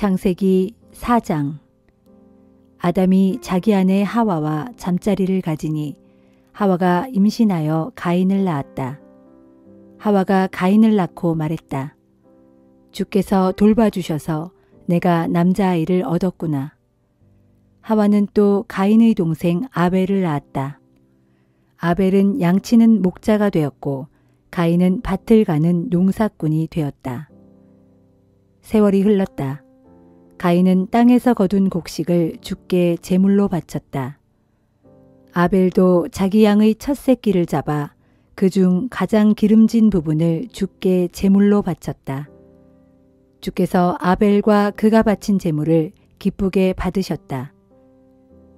창세기 4장. 아담이 자기 아내 하와와 잠자리를 가지니 하와가 임신하여 가인을 낳았다. 하와가 가인을 낳고 말했다. 주께서 돌봐주셔서 내가 남자아이를 얻었구나. 하와는 또 가인의 동생 아벨을 낳았다. 아벨은 양치는 목자가 되었고 가인은 밭을 가는 농사꾼이 되었다. 세월이 흘렀다. 가인은 땅에서 거둔 곡식을 주께 제물로 바쳤다. 아벨도 자기 양의 첫 새끼를 잡아 그중 가장 기름진 부분을 주께 제물로 바쳤다. 주께서 아벨과 그가 바친 제물을 기쁘게 받으셨다.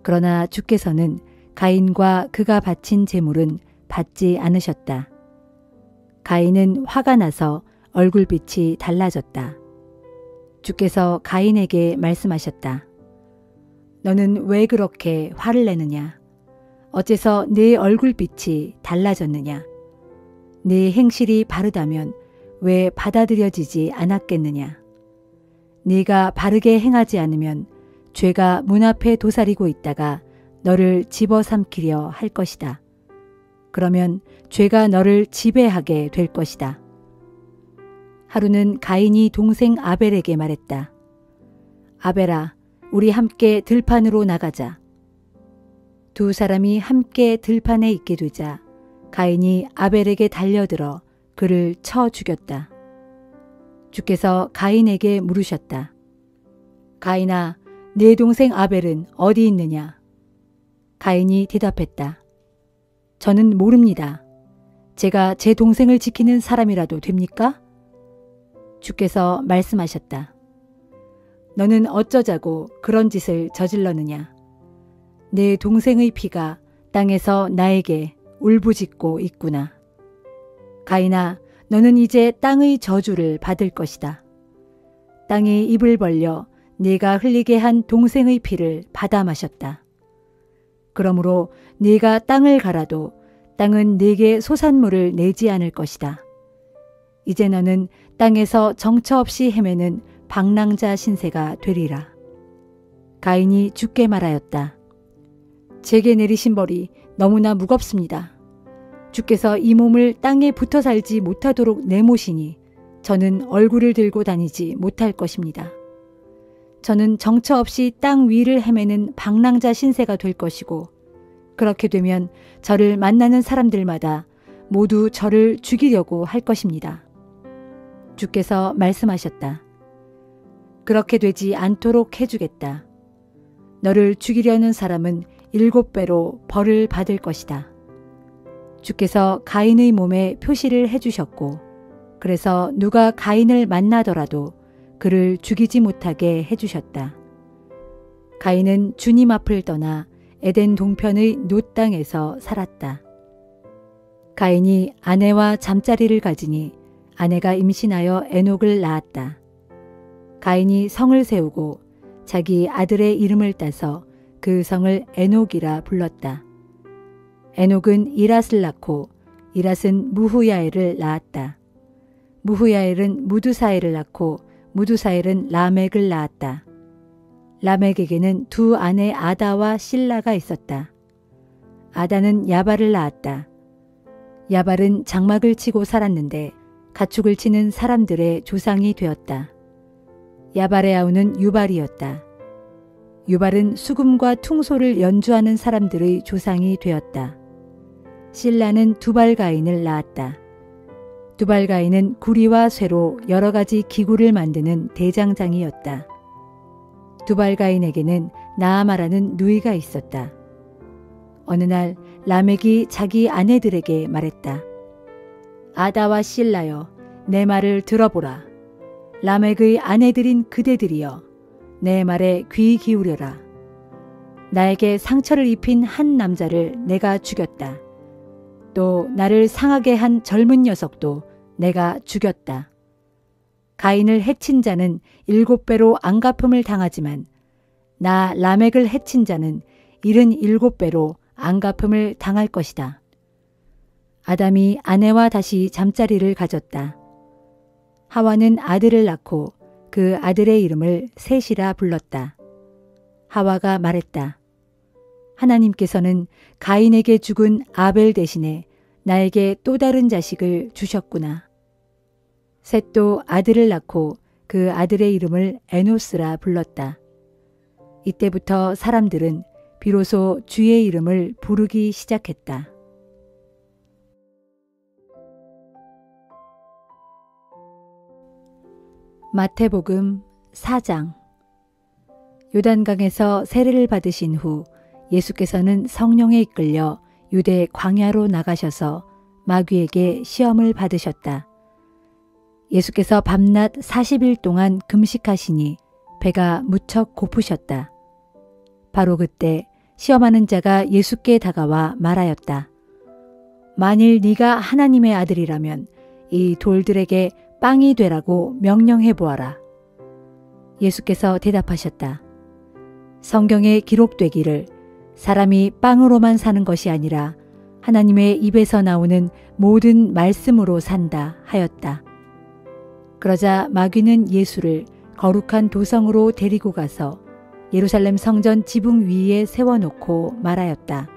그러나 주께서는 가인과 그가 바친 제물은 받지 않으셨다. 가인은 화가 나서 얼굴빛이 달라졌다. 주께서 가인에게 말씀하셨다. 너는 왜 그렇게 화를 내느냐? 어째서 네 얼굴빛이 달라졌느냐? 네 행실이 바르다면 왜 받아들여지지 않았겠느냐? 네가 바르게 행하지 않으면 죄가 문 앞에 도사리고 있다가 너를 집어삼키려 할 것이다. 그러면 죄가 너를 지배하게 될 것이다. 하루는 가인이 동생 아벨에게 말했다. 아벨아, 우리 함께 들판으로 나가자. 두 사람이 함께 들판에 있게 되자 가인이 아벨에게 달려들어 그를 쳐 죽였다. 주께서 가인에게 물으셨다. 가인아, 네 동생 아벨은 어디 있느냐? 가인이 대답했다. 저는 모릅니다. 제가 제 동생을 지키는 사람이라도 됩니까? 주께서 말씀하셨다. 너는 어쩌자고 그런 짓을 저질렀느냐? 내 동생의 피가 땅에서 나에게 울부짖고 있구나. 가인아, 너는 이제 땅의 저주를 받을 것이다. 땅이 입을 벌려 네가 흘리게 한 동생의 피를 받아 마셨다. 그러므로 네가 땅을 갈아도 땅은 네게 소산물을 내지 않을 것이다. 이제 너는 땅에서 정처 없이 헤매는 방랑자 신세가 되리라. 가인이 주께 말하였다. 제게 내리신 벌이 너무나 무겁습니다. 주께서 이 몸을 땅에 붙어 살지 못하도록 내모시니 저는 얼굴을 들고 다니지 못할 것입니다. 저는 정처 없이 땅 위를 헤매는 방랑자 신세가 될 것이고 그렇게 되면 저를 만나는 사람들마다 모두 저를 죽이려고 할 것입니다. 주께서 말씀하셨다. 그렇게 되지 않도록 해주겠다. 너를 죽이려는 사람은 7배로 벌을 받을 것이다. 주께서 가인의 몸에 표시를 해주셨고 그래서 누가 가인을 만나더라도 그를 죽이지 못하게 해주셨다. 가인은 주님 앞을 떠나 에덴 동편의 놋 땅에서 살았다. 가인이 아내와 잠자리를 가지니 아내가 임신하여 에녹을 낳았다. 가인이 성을 세우고 자기 아들의 이름을 따서 그 성을 에녹이라 불렀다. 에녹은 이랏을 낳고 이랏은 무후야엘을 낳았다. 무후야엘은 무두사엘을 낳고 무두사엘은 라멕을 낳았다. 라멕에게는 두 아내 아다와 실라가 있었다. 아다는 야발을 낳았다. 야발은 장막을 치고 살았는데 가축을 치는 사람들의 조상이 되었다. 야발의 아우는 유발이었다. 유발은 수금과 퉁소를 연주하는 사람들의 조상이 되었다. 실라는 두발가인을 낳았다. 두발가인은 구리와 쇠로 여러 가지 기구를 만드는 대장장이었다. 두발가인에게는 나아마라는 누이가 있었다. 어느 날 라멕이 자기 아내들에게 말했다. 아다와 실라여, 내 말을 들어보라. 라멕의 아내들인 그대들이여, 내 말에 귀 기울여라. 나에게 상처를 입힌 한 남자를 내가 죽였다. 또 나를 상하게 한 젊은 녀석도 내가 죽였다. 가인을 해친 자는 7배로 안갚음을 당하지만 나 라멕을 해친 자는 77배로 안갚음을 당할 것이다. 아담이 아내와 다시 잠자리를 가졌다. 하와는 아들을 낳고 그 아들의 이름을 셋이라 불렀다. 하와가 말했다. 하나님께서는 가인에게 죽은 아벨 대신에 나에게 또 다른 자식을 주셨구나. 셋도 아들을 낳고 그 아들의 이름을 에노스라 불렀다. 이때부터 사람들은 비로소 주의 이름을 부르기 시작했다. 마태복음 4장. 요단강에서 세례를 받으신 후 예수께서는 성령에 이끌려 유대 광야로 나가셔서 마귀에게 시험을 받으셨다. 예수께서 밤낮 40일 동안 금식하시니 배가 무척 고프셨다. 바로 그때 시험하는 자가 예수께 다가와 말하였다. 만일 네가 하나님의 아들이라면 이 돌들에게 빵이 되라고 명령해 보아라. 예수께서 대답하셨다. 성경에 기록되기를 사람이 빵으로만 사는 것이 아니라 하나님의 입에서 나오는 모든 말씀으로 산다 하였다. 그러자 마귀는 예수를 거룩한 도성으로 데리고 가서 예루살렘 성전 지붕 위에 세워놓고 말하였다.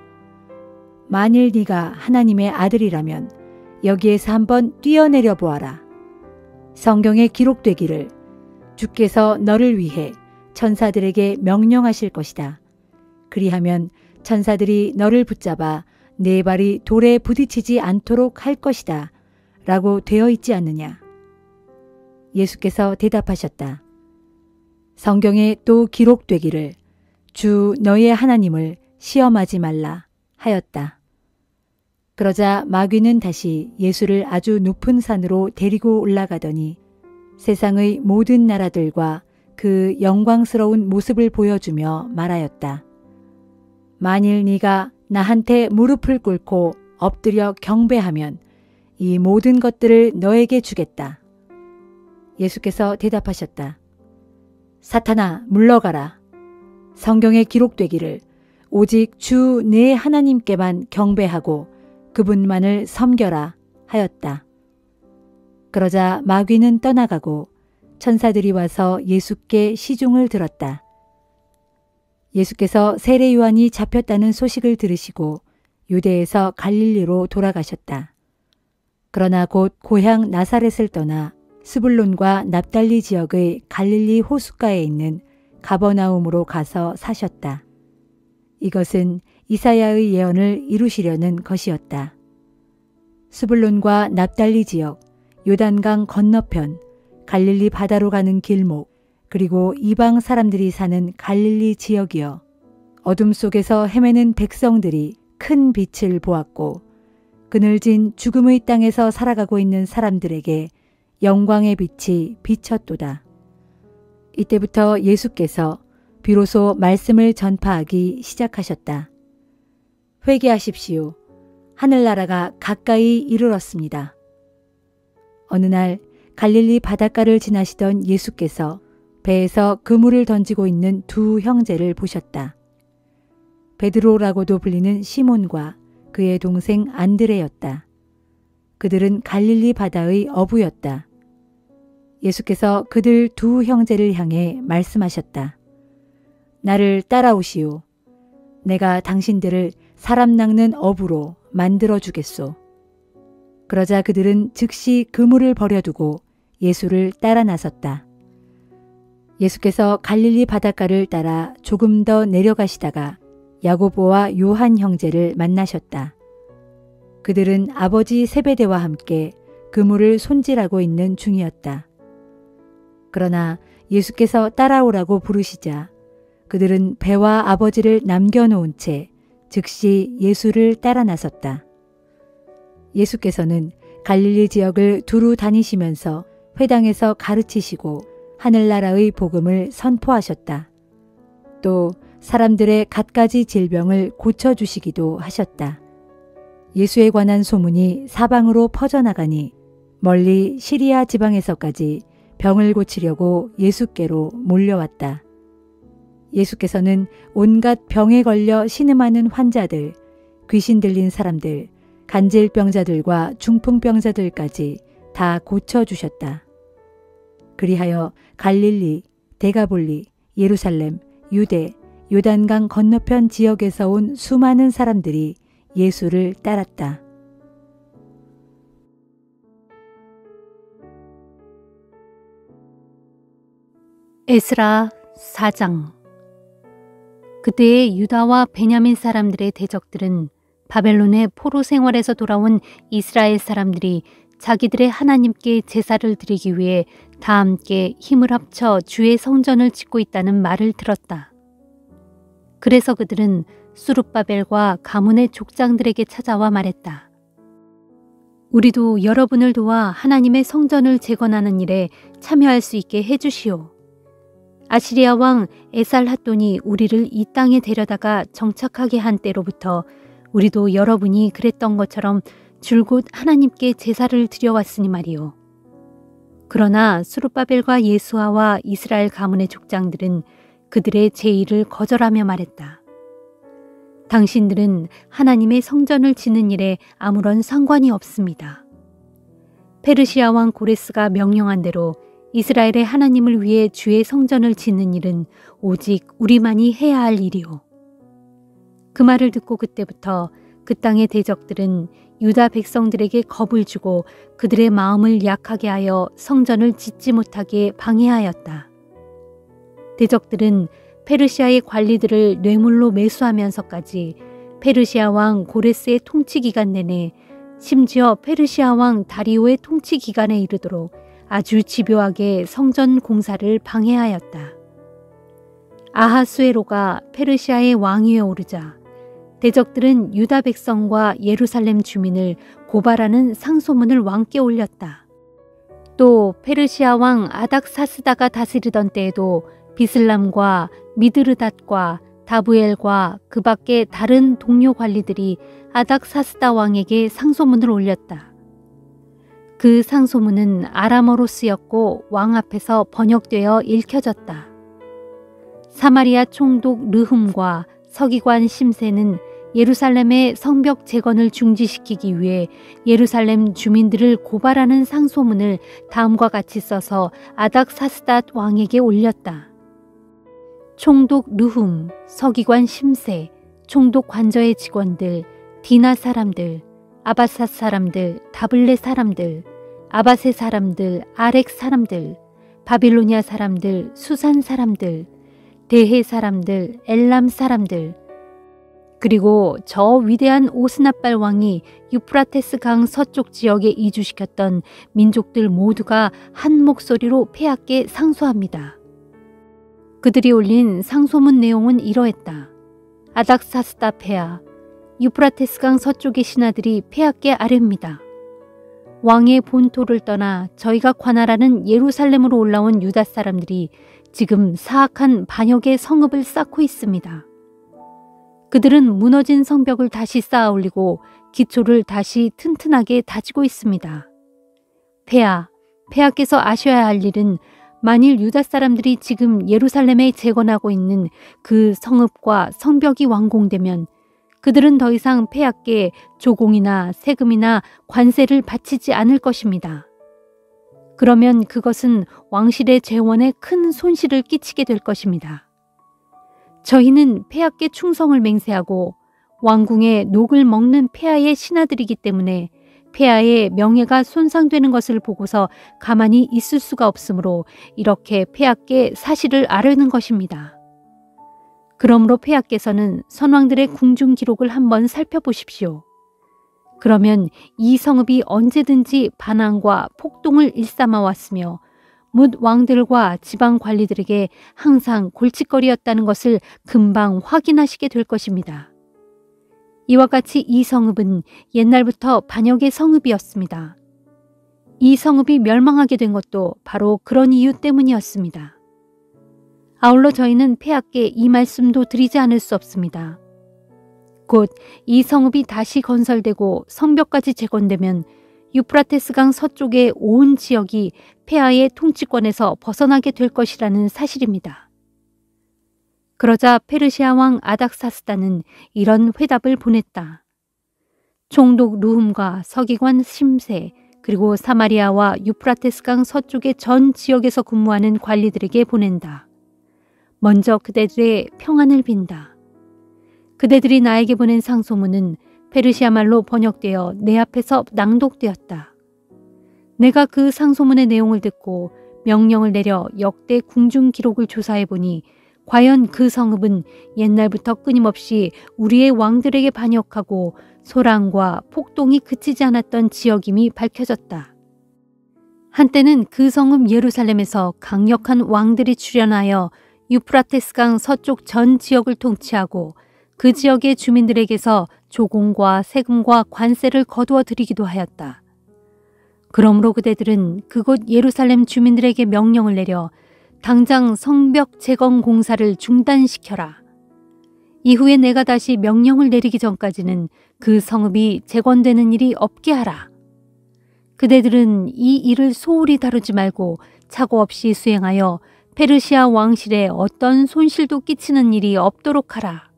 만일 네가 하나님의 아들이라면 여기에서 한번 뛰어내려 보아라. 성경에 기록되기를 주께서 너를 위해 천사들에게 명령하실 것이다. 그리하면 천사들이 너를 붙잡아 네 발이 돌에 부딪히지 않도록 할 것이다. 라고 되어 있지 않느냐. 예수께서 대답하셨다. 성경에 또 기록되기를 주 너의 하나님을 시험하지 말라 하였다. 그러자 마귀는 다시 예수를 아주 높은 산으로 데리고 올라가더니 세상의 모든 나라들과 그 영광스러운 모습을 보여주며 말하였다. 만일 네가 나한테 무릎을 꿇고 엎드려 경배하면 이 모든 것들을 너에게 주겠다. 예수께서 대답하셨다. 사탄아 물러가라. 성경에 기록되기를 오직 주 내 하나님께만 경배하고 그분만을 섬겨라 하였다. 그러자 마귀는 떠나가고 천사들이 와서 예수께 시중을 들었다. 예수께서 세례 요한이 잡혔다는 소식을 들으시고 유대에서 갈릴리로 돌아가셨다. 그러나 곧 고향 나사렛을 떠나 스불론과 납달리 지역의 갈릴리 호숫가에 있는 가버나움으로 가서 사셨다. 이것은 이사야의 예언을 이루시려는 것이었다. 스불론과 납달리 지역, 요단강 건너편, 갈릴리 바다로 가는 길목, 그리고 이방 사람들이 사는 갈릴리 지역이여. 어둠 속에서 헤매는 백성들이 큰 빛을 보았고 그늘진 죽음의 땅에서 살아가고 있는 사람들에게 영광의 빛이 비쳤도다. 이때부터 예수께서 비로소 말씀을 전파하기 시작하셨다. 회개하십시오. 하늘나라가 가까이 이르렀습니다. 어느 날 갈릴리 바닷가를 지나시던 예수께서 배에서 그물을 던지고 있는 두 형제를 보셨다. 베드로라고도 불리는 시몬과 그의 동생 안드레였다. 그들은 갈릴리 바다의 어부였다. 예수께서 그들 두 형제를 향해 말씀하셨다. 나를 따라오시오. 내가 당신들을 사람 낚는 어부로 만들어 주겠소. 그러자 그들은 즉시 그물을 버려두고 예수를 따라 나섰다. 예수께서 갈릴리 바닷가를 따라 조금 더 내려가시다가 야고보와 요한 형제를 만나셨다. 그들은 아버지 세베대와 함께 그물을 손질하고 있는 중이었다. 그러나 예수께서 따라오라고 부르시자 그들은 배와 아버지를 남겨놓은 채 즉시 예수를 따라 나섰다. 예수께서는 갈릴리 지역을 두루 다니시면서 회당에서 가르치시고 하늘나라의 복음을 선포하셨다. 또 사람들의 갖가지 질병을 고쳐주시기도 하셨다. 예수에 관한 소문이 사방으로 퍼져나가니 멀리 시리아 지방에서까지 병을 고치려고 예수께로 몰려왔다. 예수께서는 온갖 병에 걸려 신음하는 환자들, 귀신 들린 사람들, 간질병자들과 중풍병자들까지 다 고쳐주셨다. 그리하여 갈릴리, 데가볼리, 예루살렘, 유대, 요단강 건너편 지역에서 온 수많은 사람들이 예수를 따랐다. 에스라 4장. 그때의 유다와 베냐민 사람들의 대적들은 바벨론의 포로 생활에서 돌아온 이스라엘 사람들이 자기들의 하나님께 제사를 드리기 위해 다 함께 힘을 합쳐 주의 성전을 짓고 있다는 말을 들었다. 그래서 그들은 수룹바벨과 가문의 족장들에게 찾아와 말했다. 우리도 여러분을 도와 하나님의 성전을 재건하는 일에 참여할 수 있게 해주시오. 아시리아 왕 에살핫돈이 우리를 이 땅에 데려다가 정착하게 한 때로부터 우리도 여러분이 그랬던 것처럼 줄곧 하나님께 제사를 드려왔으니 말이오. 그러나 수룹바벨과 예수아와 이스라엘 가문의 족장들은 그들의 제의를 거절하며 말했다. 당신들은 하나님의 성전을 짓는 일에 아무런 상관이 없습니다. 페르시아 왕 고레스가 명령한 대로 이스라엘의 하나님을 위해 주의 성전을 짓는 일은 오직 우리만이 해야 할 일이오. 그 말을 듣고 그때부터 그 땅의 대적들은 유다 백성들에게 겁을 주고 그들의 마음을 약하게 하여 성전을 짓지 못하게 방해하였다. 대적들은 페르시아의 관리들을 뇌물로 매수하면서까지 페르시아 왕 고레스의 통치 기간 내내 심지어 페르시아 왕 다리오의 통치 기간에 이르도록 아주 집요하게 성전 공사를 방해하였다. 아하수에로가 페르시아의 왕위에 오르자 대적들은 유다 백성과 예루살렘 주민을 고발하는 상소문을 왕께 올렸다. 또 페르시아 왕 아닥사스다가 다스리던 때에도 비슬람과 미드르닷과 다부엘과 그 밖의 다른 동료 관리들이 아닥사스다 왕에게 상소문을 올렸다. 그 상소문은 아람어로 쓰였고 왕 앞에서 번역되어 읽혀졌다. 사마리아 총독 르훔과 서기관 심세는 예루살렘의 성벽 재건을 중지시키기 위해 예루살렘 주민들을 고발하는 상소문을 다음과 같이 써서 아닥사스닷 왕에게 올렸다. 총독 르훔, 서기관 심세, 총독 관저의 직원들, 디나 사람들, 아바삿 사람들, 다블레 사람들, 아바세 사람들, 아렉 사람들, 바빌로니아 사람들, 수산 사람들, 대해 사람들, 엘람 사람들, 그리고 저 위대한 오스나빨 왕이 유프라테스 강 서쪽 지역에 이주시켰던 민족들 모두가 한 목소리로 폐하께 상소합니다. 그들이 올린 상소문 내용은 이러했다. 아닥사스다 폐하, 유프라테스 강 서쪽의 신하들이 폐하께 아뢰입니다. 왕의 본토를 떠나 저희가 관할하는 예루살렘으로 올라온 유다 사람들이 지금 사악한 반역의 성읍을 쌓고 있습니다. 그들은 무너진 성벽을 다시 쌓아 올리고 기초를 다시 튼튼하게 다지고 있습니다. 폐하께서 아셔야 할 일은 만일 유다 사람들이 지금 예루살렘에 재건하고 있는 그 성읍과 성벽이 완공되면 그들은 더 이상 폐하께 조공이나 세금이나 관세를 바치지 않을 것입니다. 그러면 그것은 왕실의 재원에 큰 손실을 끼치게 될 것입니다. 저희는 폐하께 충성을 맹세하고 왕궁의 녹을 먹는 폐하의 신하들이기 때문에 폐하의 명예가 손상되는 것을 보고서 가만히 있을 수가 없으므로 이렇게 폐하께 사실을 아뢰는 것입니다. 그러므로 폐하께서는 선왕들의 궁중 기록을 한번 살펴보십시오. 그러면 이 성읍이 언제든지 반항과 폭동을 일삼아 왔으며 뭇 왕들과 지방 관리들에게 항상 골칫거리였다는 것을 금방 확인하시게 될 것입니다. 이와 같이 이 성읍은 옛날부터 반역의 성읍이었습니다. 이 성읍이 멸망하게 된 것도 바로 그런 이유 때문이었습니다. 아울러 저희는 폐하께 이 말씀도 드리지 않을 수 없습니다. 곧 이 성읍이 다시 건설되고 성벽까지 재건되면 유프라테스 강 서쪽의 온 지역이 폐하의 통치권에서 벗어나게 될 것이라는 사실입니다. 그러자 페르시아 왕 아닥사스다는 이런 회답을 보냈다. 총독 르훔과 서기관 심세, 그리고 사마리아와 유프라테스강 서쪽의 전 지역에서 근무하는 관리들에게 보낸다. 먼저 그대들의 평안을 빈다. 그대들이 나에게 보낸 상소문은 페르시아 말로 번역되어 내 앞에서 낭독되었다. 내가 그 상소문의 내용을 듣고 명령을 내려 역대 궁중 기록을 조사해보니 과연 그 성읍은 옛날부터 끊임없이 우리의 왕들에게 반역하고 소란과 폭동이 그치지 않았던 지역임이 밝혀졌다. 한때는 그 성읍 예루살렘에서 강력한 왕들이 출현하여 유프라테스강 서쪽 전 지역을 통치하고 그 지역의 주민들에게서 조공과 세금과 관세를 거두어 들이기도 하였다. 그러므로 그대들은 그곳 예루살렘 주민들에게 명령을 내려 당장 성벽 재건 공사를 중단시켜라. 이후에 내가 다시 명령을 내리기 전까지는 그 성읍이 재건되는 일이 없게 하라. 그대들은 이 일을 소홀히 다루지 말고 착오 없이 수행하여 페르시아 왕실에 어떤 손실도 끼치는 일이 없도록 하라.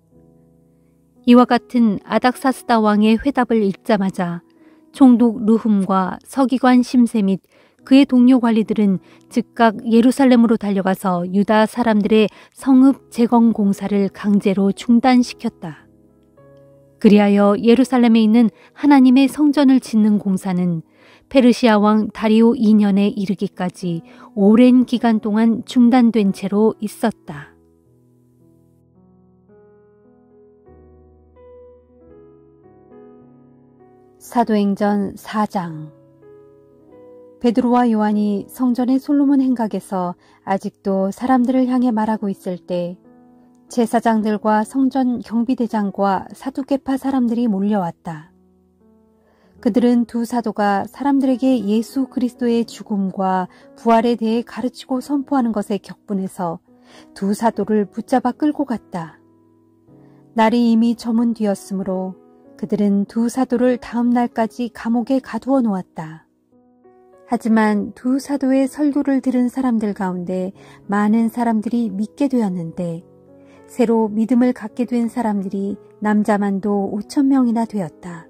이와 같은 아닥사스다 왕의 회답을 읽자마자 총독 르훔과 서기관 심세 및 그의 동료 관리들은 즉각 예루살렘으로 달려가서 유다 사람들의 성읍 재건 공사를 강제로 중단시켰다. 그리하여 예루살렘에 있는 하나님의 성전을 짓는 공사는 페르시아 왕 다리오 2년에 이르기까지 오랜 기간 동안 중단된 채로 있었다. 사도행전 4장. 베드로와 요한이 성전의 솔로몬 행각에서 아직도 사람들을 향해 말하고 있을 때 제사장들과 성전 경비대장과 사두개파 사람들이 몰려왔다. 그들은 두 사도가 사람들에게 예수 그리스도의 죽음과 부활에 대해 가르치고 선포하는 것에 격분해서 두 사도를 붙잡아 끌고 갔다. 날이 이미 저문 뒤였으므로 그들은 두 사도를 다음 날까지 감옥에 가두어 놓았다. 하지만 두 사도의 설교를 들은 사람들 가운데 많은 사람들이 믿게 되었는데 새로 믿음을 갖게 된 사람들이 남자만도 5,000명이나 되었다.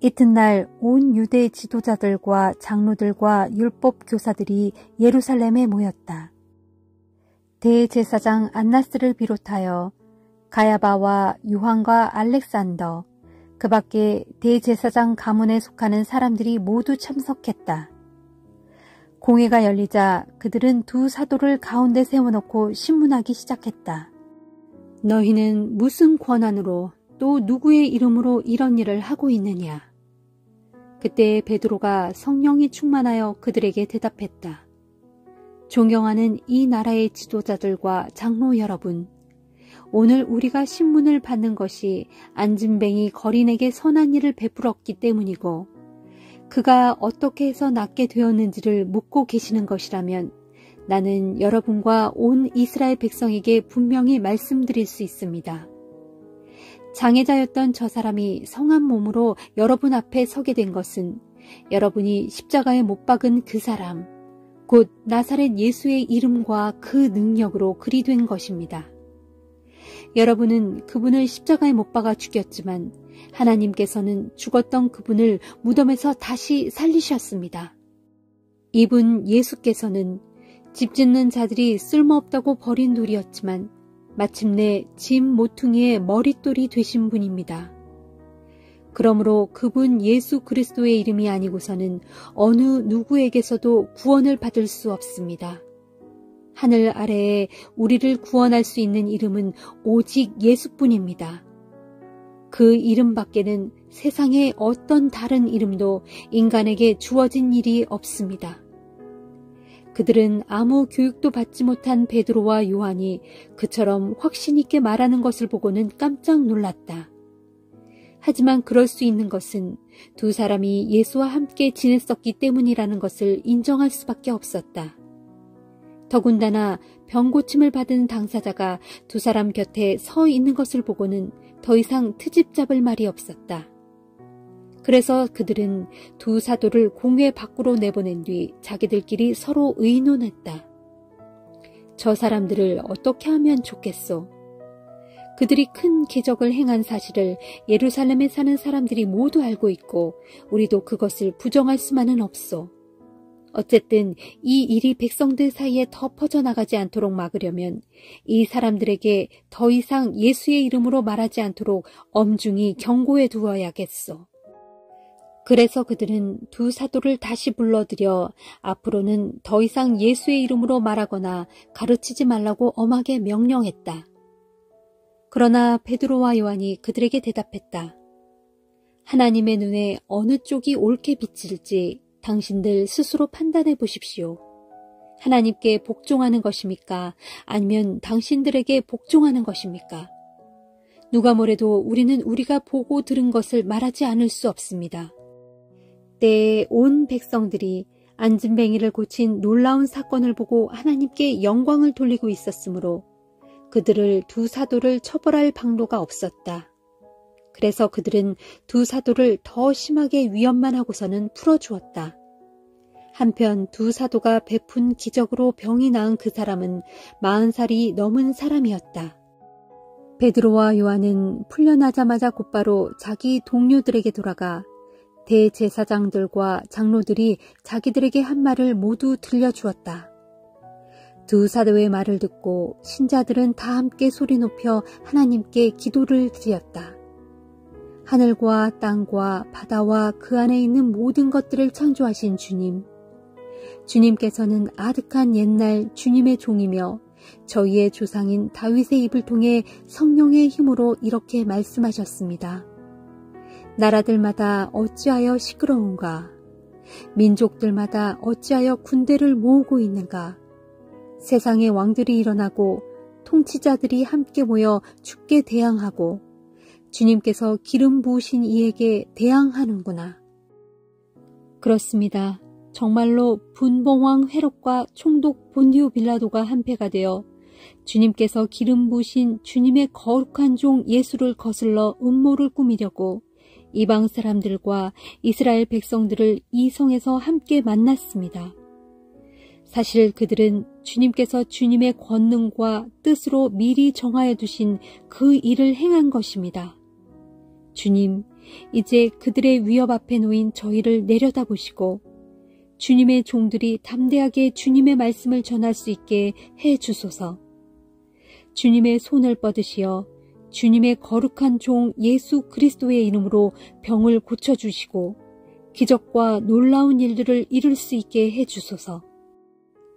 이튿날 온 유대 지도자들과 장로들과 율법 교사들이 예루살렘에 모였다. 대제사장 안나스를 비롯하여 가야바와 요한과 알렉산더, 그 밖에 대제사장 가문에 속하는 사람들이 모두 참석했다. 공회가 열리자 그들은 두 사도를 가운데 세워놓고 신문하기 시작했다. 너희는 무슨 권한으로 또 누구의 이름으로 이런 일을 하고 있느냐? 그때 베드로가 성령이 충만하여 그들에게 대답했다. 존경하는 이 나라의 지도자들과 장로 여러분, 오늘 우리가 신문을 받는 것이 안진뱅이 거린에게 선한 일을 베풀었기 때문이고 그가 어떻게 해서 낫게 되었는지를 묻고 계시는 것이라면 나는 여러분과 온 이스라엘 백성에게 분명히 말씀드릴 수 있습니다. 장애자였던 저 사람이 성한 몸으로 여러분 앞에 서게 된 것은 여러분이 십자가에 못 박은 그 사람, 곧 나사렛 예수의 이름과 그 능력으로 그리 된 것입니다. 여러분은 그분을 십자가에 못 박아 죽였지만 하나님께서는 죽었던 그분을 무덤에서 다시 살리셨습니다. 이분 예수께서는 집 짓는 자들이 쓸모없다고 버린 돌이었지만 마침내 집 모퉁이의 머릿돌이 되신 분입니다. 그러므로 그분 예수 그리스도의 이름이 아니고서는 어느 누구에게서도 구원을 받을 수 없습니다. 하늘 아래에 우리를 구원할 수 있는 이름은 오직 예수뿐입니다. 그 이름 밖에는 세상에 어떤 다른 이름도 인간에게 주어진 일이 없습니다. 그들은 아무 교육도 받지 못한 베드로와 요한이 그처럼 확신 있게 말하는 것을 보고는 깜짝 놀랐다. 하지만 그럴 수 있는 것은 두 사람이 예수와 함께 지냈었기 때문이라는 것을 인정할 수밖에 없었다. 더군다나 병고침을 받은 당사자가 두 사람 곁에 서 있는 것을 보고는 더 이상 트집 잡을 말이 없었다. 그래서 그들은 두 사도를 공회 밖으로 내보낸 뒤 자기들끼리 서로 의논했다. 저 사람들을 어떻게 하면 좋겠소? 그들이 큰 기적을 행한 사실을 예루살렘에 사는 사람들이 모두 알고 있고 우리도 그것을 부정할 수만은 없소. 어쨌든 이 일이 백성들 사이에 더 퍼져나가지 않도록 막으려면 이 사람들에게 더 이상 예수의 이름으로 말하지 않도록 엄중히 경고해 두어야겠소. 그래서 그들은 두 사도를 다시 불러들여 앞으로는 더 이상 예수의 이름으로 말하거나 가르치지 말라고 엄하게 명령했다. 그러나 베드로와 요한이 그들에게 대답했다. 하나님의 눈에 어느 쪽이 옳게 비칠지 당신들 스스로 판단해 보십시오. 하나님께 복종하는 것입니까? 아니면 당신들에게 복종하는 것입니까? 누가 뭐래도 우리는 우리가 보고 들은 것을 말하지 않을 수 없습니다. 때에 온 백성들이 안진뱅이를 고친 놀라운 사건을 보고 하나님께 영광을 돌리고 있었으므로 그들을 두 사도를 처벌할 방도가 없었다. 그래서 그들은 두 사도를 더 심하게 위협만 하고서는 풀어주었다. 한편 두 사도가 베푼 기적으로 병이 나은 그 사람은 40살이 넘은 사람이었다. 베드로와 요한은 풀려나자마자 곧바로 자기 동료들에게 돌아가 대제사장들과 장로들이 자기들에게 한 말을 모두 들려주었다. 두 사도의 말을 듣고 신자들은 다 함께 소리 높여 하나님께 기도를 드렸다. 하늘과 땅과 바다와 그 안에 있는 모든 것들을 창조하신 주님, 주님께서는 아득한 옛날 주님의 종이며 저희의 조상인 다윗의 입을 통해 성령의 힘으로 이렇게 말씀하셨습니다. 나라들마다 어찌하여 시끄러운가? 민족들마다 어찌하여 군대를 모으고 있는가? 세상의 왕들이 일어나고 통치자들이 함께 모여 주께 대항하고 주님께서 기름 부으신 이에게 대항하는구나. 그렇습니다. 정말로 분봉왕 헤롯과 총독 본디오 빌라도가 한패가 되어 주님께서 기름 부으신 주님의 거룩한 종 예수를 거슬러 음모를 꾸미려고 이방 사람들과 이스라엘 백성들을 이 성에서 함께 만났습니다. 사실 그들은 주님께서 주님의 권능과 뜻으로 미리 정하여 두신 그 일을 행한 것입니다. 주님, 이제 그들의 위협 앞에 놓인 저희를 내려다보시고 주님의 종들이 담대하게 주님의 말씀을 전할 수 있게 해 주소서. 주님의 손을 뻗으시어 주님의 거룩한 종 예수 그리스도의 이름으로 병을 고쳐주시고 기적과 놀라운 일들을 이룰 수 있게 해주소서.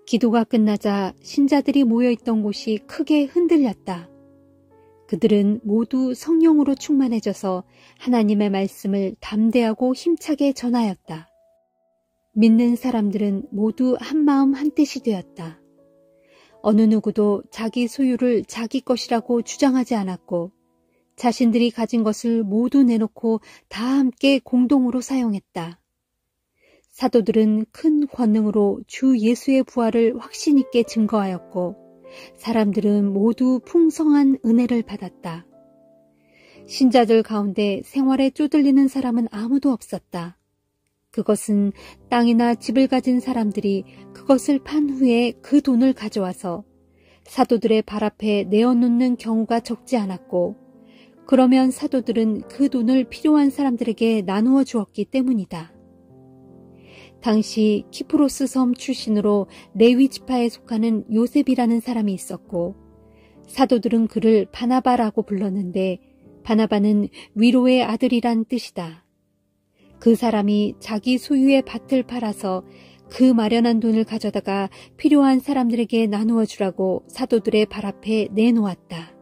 기도가 끝나자 신자들이 모여있던 곳이 크게 흔들렸다. 그들은 모두 성령으로 충만해져서 하나님의 말씀을 담대하고 힘차게 전하였다. 믿는 사람들은 모두 한마음 한뜻이 되었다. 어느 누구도 자기 소유를 자기 것이라고 주장하지 않았고 자신들이 가진 것을 모두 내놓고 다 함께 공동으로 사용했다. 사도들은 큰 권능으로 주 예수의 부활을 확신 있게 증거하였고 사람들은 모두 풍성한 은혜를 받았다. 신자들 가운데 생활에 쪼들리는 사람은 아무도 없었다. 그것은 땅이나 집을 가진 사람들이 그것을 판 후에 그 돈을 가져와서 사도들의 발 앞에 내어놓는 경우가 적지 않았고 그러면 사도들은 그 돈을 필요한 사람들에게 나누어 주었기 때문이다. 당시 키프로스 섬 출신으로 레위 지파에 속하는 요셉이라는 사람이 있었고 사도들은 그를 바나바라고 불렀는데 바나바는 위로의 아들이란 뜻이다. 그 사람이 자기 소유의 밭을 팔아서 그 마련한 돈을 가져다가 필요한 사람들에게 나누어 주라고 사도들의 발 앞에 내놓았다.